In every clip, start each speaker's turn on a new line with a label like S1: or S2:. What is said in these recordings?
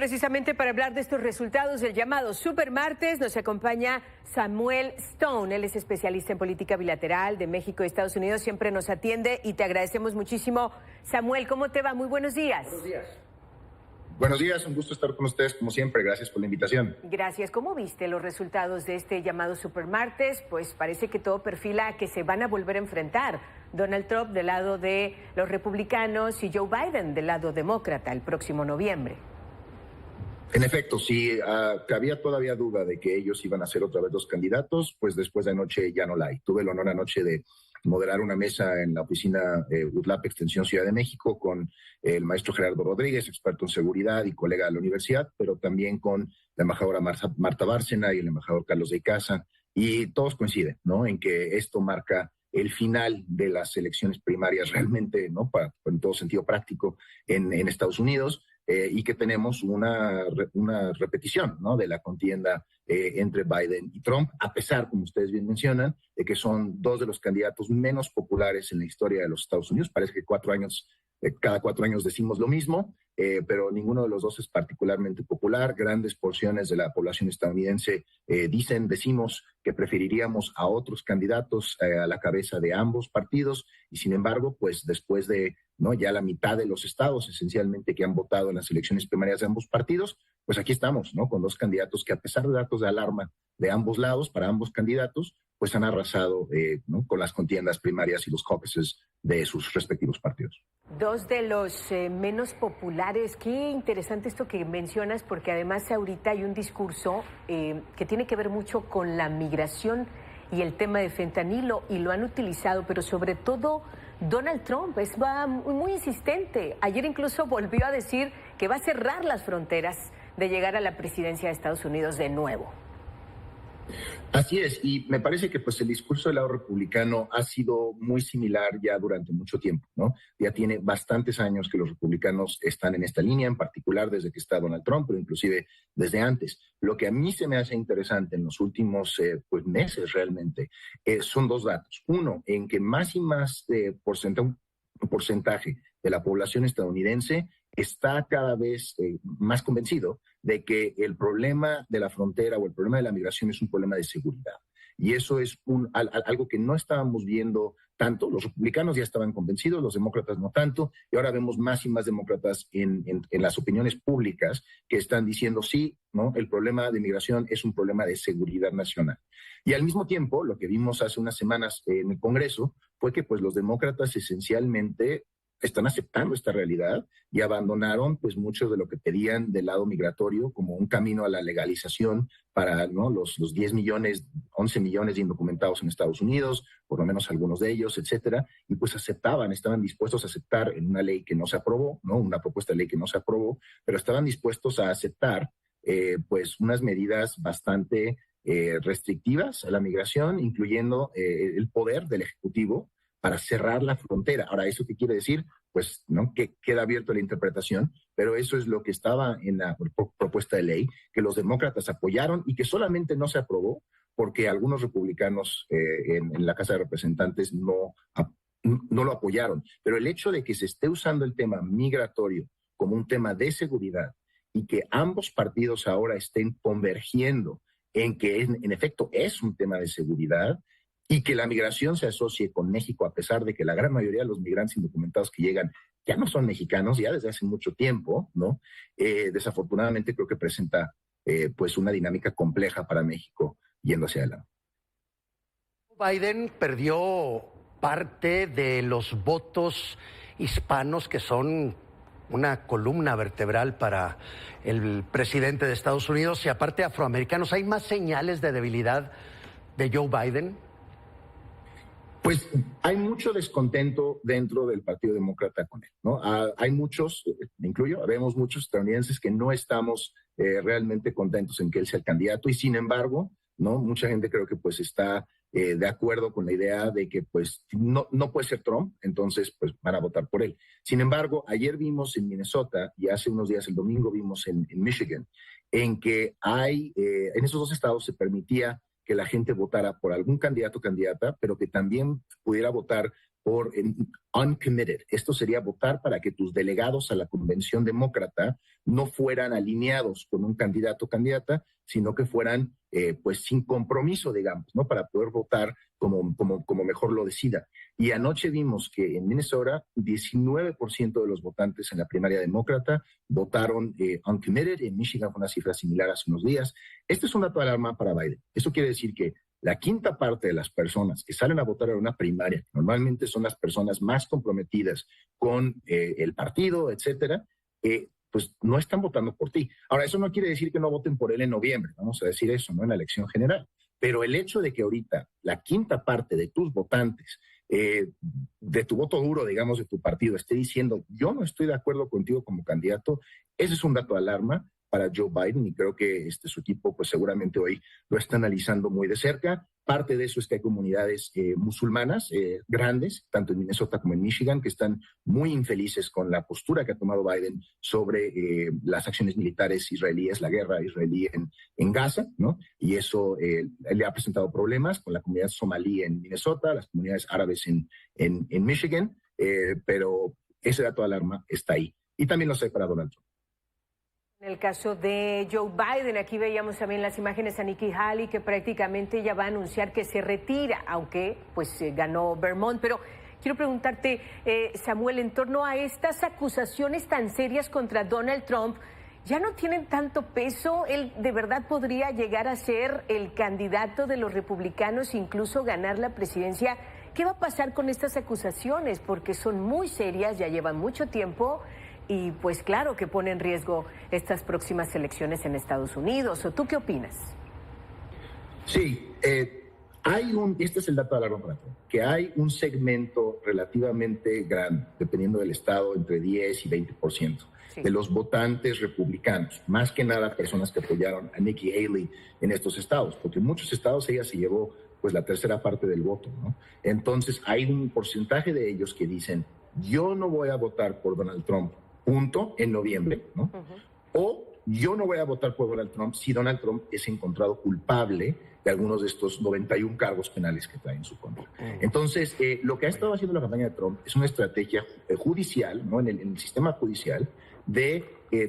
S1: precisamente para hablar de estos resultados del llamado Super Martes nos acompaña Samuel Stone. Él es especialista en política bilateral de México y Estados Unidos. Siempre nos atiende y te agradecemos muchísimo. Samuel, ¿cómo te va? Muy buenos días.
S2: Buenos días. Buenos días, un gusto estar con ustedes como siempre. Gracias por la invitación.
S1: Gracias. ¿Cómo viste los resultados de este llamado Super Martes? Pues parece que todo perfila a que se van a volver a enfrentar Donald Trump del lado de los republicanos y Joe Biden del lado demócrata el próximo noviembre.
S2: En efecto, si había todavía duda de que ellos iban a ser otra vez los candidatos, pues después de anoche ya no la hay. Tuve el honor anoche de moderar una mesa en la oficina UTLAP Extensión Ciudad de México con el maestro Gerardo Rodríguez, experto en seguridad y colega de la universidad, pero también con la embajadora Marta Bárcena y el embajador Carlos de Icaza, y todos coinciden, ¿no?, en que esto marca el final de las elecciones primarias realmente, ¿no?, en todo sentido práctico en Estados Unidos. Y que tenemos una repetición, ¿no?, de la contienda entre Biden y Trump, a pesar, como ustedes bien mencionan, de que son dos de los candidatos menos populares en la historia de los Estados Unidos. Parece que cada 4 años decimos lo mismo, pero ninguno de los dos es particularmente popular. Grandes porciones de la población estadounidense decimos que preferiríamos a otros candidatos a la cabeza de ambos partidos, y sin embargo, pues después de ya la mitad de los estados esencialmente que han votado en las elecciones primarias de ambos partidos, pues aquí estamos, ¿no?, con dos candidatos que, a pesar de datos de alarma de ambos lados, para ambos candidatos, pues han arrasado ¿no?, con las contiendas primarias y los caucuses de sus respectivos partidos.
S1: Dos de los menos populares. Qué interesante esto que mencionas, porque además ahorita hay un discurso que tiene que ver mucho con la migración y el tema de fentanilo, y lo han utilizado, pero sobre todo Donald Trump va muy insistente. Ayer incluso volvió a decir que va a cerrar las fronteras de llegar a la presidencia de Estados Unidos de nuevo.
S2: Así es, y me parece que pues el discurso del lado republicano ha sido muy similar ya durante mucho tiempo, ¿no? Ya tiene bastantes años que los republicanos están en esta línea, en particular desde que está Donald Trump, pero inclusive desde antes. Lo que a mí se me hace interesante en los últimos meses realmente son dos datos. Uno, en que más y más porcentaje de la población estadounidense está cada vez más convencido de que el problema de la frontera o el problema de la migración es un problema de seguridad. Y eso es algo que no estábamos viendo tanto. Los republicanos ya estaban convencidos, los demócratas no tanto, y ahora vemos más y más demócratas en las opiniones públicas que están diciendo sí, ¿no?, el problema de migración es un problema de seguridad nacional. Y al mismo tiempo, lo que vimos hace unas semanas en el Congreso fue que pues los demócratas esencialmente están aceptando esta realidad y abandonaron pues mucho de lo que pedían del lado migratorio como un camino a la legalización para, ¿no?, los 10 millones, 11 millones de indocumentados en Estados Unidos, por lo menos algunos de ellos, etcétera, y pues estaban dispuestos a aceptar en una ley que no se aprobó, ¿no?, una propuesta de ley que no se aprobó, pero estaban dispuestos a aceptar pues unas medidas bastante restrictivas a la migración, incluyendo el poder del Ejecutivo para cerrar la frontera. Ahora, ¿eso qué quiere decir? Pues no, que queda abierto a la interpretación, pero eso es lo que estaba en la propuesta de ley, que los demócratas apoyaron y que solamente no se aprobó porque algunos republicanos en la Casa de Representantes no lo apoyaron. Pero el hecho de que se esté usando el tema migratorio como un tema de seguridad y que ambos partidos ahora estén convergiendo en que en efecto es un tema de seguridad, y que la migración se asocie con México, a pesar de que la gran mayoría de los migrantes indocumentados que llegan ya no son mexicanos, ya desde hace mucho tiempo, ¿no? Desafortunadamente creo que presenta pues una dinámica compleja para México yendo hacia adelante.
S3: Biden perdió parte de los votos hispanos, que son una columna vertebral para el presidente de Estados Unidos, y aparte afroamericanos. ¿Hay más señales de debilidad de Joe Biden?
S2: Pues hay mucho descontento dentro del Partido Demócrata con él, ¿no? Hay muchos, me incluyo, vemos muchos estadounidenses que no estamos realmente contentos en que él sea el candidato, y sin embargo, ¿no?, mucha gente creo que pues está de acuerdo con la idea de que pues no puede ser Trump, entonces pues van a votar por él. Sin embargo, ayer vimos en Minnesota y hace unos días, el domingo, vimos en Michigan, en que en esos dos estados se permitía que la gente votara por algún candidato o candidata, pero que también pudiera votar por uncommitted. Esto sería votar para que tus delegados a la convención demócrata no fueran alineados con un candidato o candidata, sino que fueran pues sin compromiso, digamos, ¿no? Para poder votar como mejor lo decida. Y anoche vimos que en Minnesota 19% de los votantes en la primaria demócrata votaron uncommitted. En Michigan fue una cifra similar hace unos días. Este es un dato de alarma para Biden. Eso quiere decir que la quinta parte de las personas que salen a votar en una primaria, normalmente son las personas más comprometidas con el partido, etcétera, pues no están votando por ti. Ahora, eso no quiere decir que no voten por él en noviembre, vamos a decir eso, ¿no? En la elección general. Pero el hecho de que ahorita la quinta parte de tus votantes, de tu voto duro, digamos, de tu partido, esté diciendo, yo no estoy de acuerdo contigo como candidato, ese es un dato de alarma para Joe Biden, y creo que su equipo pues seguramente hoy lo está analizando muy de cerca. Parte de eso es que hay comunidades musulmanas grandes, tanto en Minnesota como en Michigan, que están muy infelices con la postura que ha tomado Biden sobre las acciones militares israelíes, la guerra israelí en Gaza, ¿no? Y eso le ha presentado problemas con la comunidad somalí en Minnesota, las comunidades árabes en Michigan, pero ese dato de alarma está ahí. Y también lo sé para Donald Trump.
S1: En el caso de Joe Biden, aquí veíamos también las imágenes a Nikki Haley, que prácticamente ella va a anunciar que se retira, aunque pues ganó Vermont. Pero quiero preguntarte, Samuel, en torno a estas acusaciones tan serias contra Donald Trump, ¿ya no tienen tanto peso? ¿Él de verdad podría llegar a ser el candidato de los republicanos, incluso ganar la presidencia? ¿Qué va a pasar con estas acusaciones? Porque son muy serias, ya llevan mucho tiempo. Y pues claro que pone en riesgo estas próximas elecciones en Estados Unidos. ¿O tú qué opinas?
S2: Sí, este es el dato de alarma para Trump, que hay un segmento relativamente grande, dependiendo del estado, entre 10 y 20% de los votantes republicanos, más que nada personas que apoyaron a Nikki Haley en estos estados, porque en muchos estados ella se llevó pues la tercera parte del voto, ¿no? Entonces hay un porcentaje de ellos que dicen, yo no voy a votar por Donald Trump, punto, en noviembre, ¿no? O yo no voy a votar por Donald Trump si Donald Trump es encontrado culpable de algunos de estos 91 cargos penales que trae en su contra. Entonces, lo que ha estado haciendo la campaña de Trump es una estrategia judicial, ¿no? En el sistema judicial, de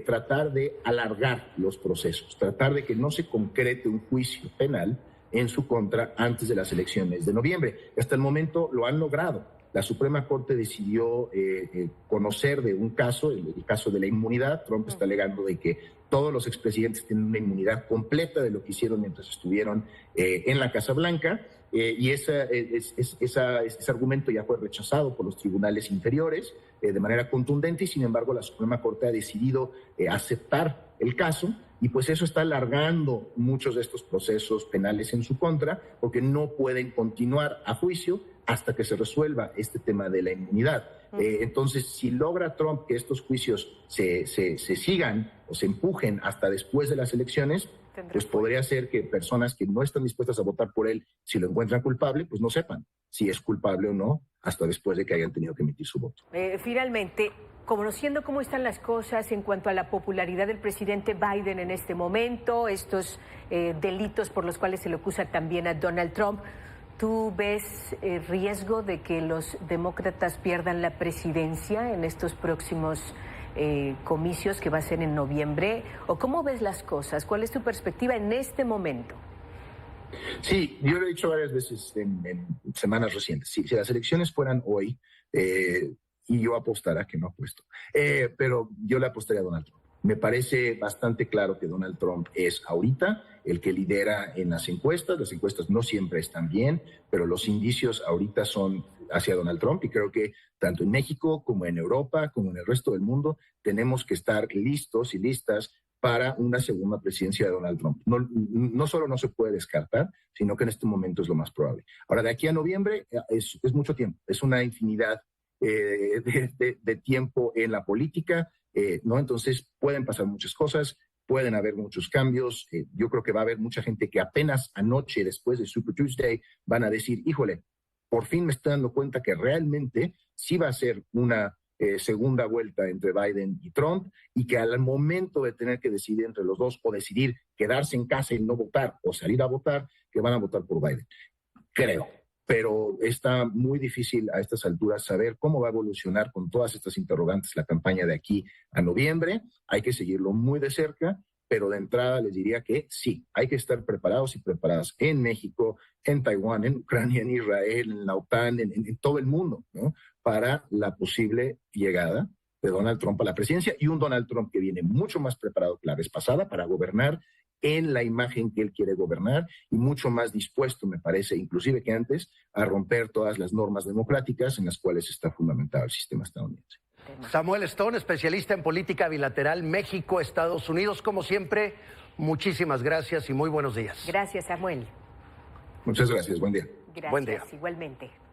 S2: tratar de alargar los procesos, tratar de que no se concrete un juicio penal en su contra antes de las elecciones de noviembre. Hasta el momento lo han logrado. La Suprema Corte decidió conocer de un caso, el caso de la inmunidad. Trump está alegando de que todos los expresidentes tienen una inmunidad completa de lo que hicieron mientras estuvieron en la Casa Blanca, y ese argumento ya fue rechazado por los tribunales inferiores de manera contundente, y sin embargo la Suprema Corte ha decidido aceptar el caso, y pues eso está alargando muchos de estos procesos penales en su contra, porque no pueden continuar a juicio hasta que se resuelva este tema de la inmunidad. Entonces, si logra Trump que estos juicios se sigan o se empujen hasta después de las elecciones, pues podría ser que personas que no están dispuestas a votar por él, si lo encuentran culpable, pues no sepan si es culpable o no hasta después de que hayan tenido que emitir su voto.
S1: Finalmente, conociendo cómo están las cosas en cuanto a la popularidad del presidente Biden en este momento, estos delitos por los cuales se le acusa también a Donald Trump, ¿tú ves riesgo de que los demócratas pierdan la presidencia en estos próximos comicios que va a ser en noviembre? ¿O cómo ves las cosas? ¿Cuál es tu perspectiva en este momento?
S2: Sí, yo lo he dicho varias veces en semanas recientes. Si las elecciones fueran hoy, y yo apostara, que no apuesto, pero yo le apostaría a Donald Trump. Me parece bastante claro que Donald Trump es ahorita el que lidera en las encuestas. Las encuestas no siempre están bien, pero los indicios ahorita son hacia Donald Trump, y creo que tanto en México como en Europa, como en el resto del mundo, tenemos que estar listos y listas para una segunda presidencia de Donald Trump. No solo no se puede descartar, sino que en este momento es lo más probable. Ahora, de aquí a noviembre es mucho tiempo, es una infinidad de tiempo en la política, ¿no? Entonces pueden pasar muchas cosas, pueden haber muchos cambios. Yo creo que va a haber mucha gente que apenas anoche, después de Super Tuesday, van a decir, híjole, por fin me estoy dando cuenta que realmente sí va a ser una segunda vuelta entre Biden y Trump, y que al momento de tener que decidir entre los dos, o decidir quedarse en casa y no votar o salir a votar, que van a votar por Biden. Creo. pero está muy difícil a estas alturas saber cómo va a evolucionar con todas estas interrogantes la campaña de aquí a noviembre. Hay que seguirlo muy de cerca, pero de entrada les diría que sí, hay que estar preparados y preparadas en México, en Taiwán, en Ucrania, en Israel, en la OTAN, en todo el mundo, ¿no? Para la posible llegada de Donald Trump a la presidencia, y un Donald Trump que viene mucho más preparado que la vez pasada para gobernar en la imagen que él quiere gobernar, y mucho más dispuesto, me parece, inclusive que antes, a romper todas las normas democráticas en las cuales está fundamentado el sistema estadounidense.
S3: Samuel Stone, especialista en política bilateral México-Estados Unidos. Como siempre, muchísimas gracias y muy buenos días.
S1: Gracias, Samuel.
S2: Muchas gracias, buen día.
S1: Gracias,
S3: Buen día.
S1: Igualmente.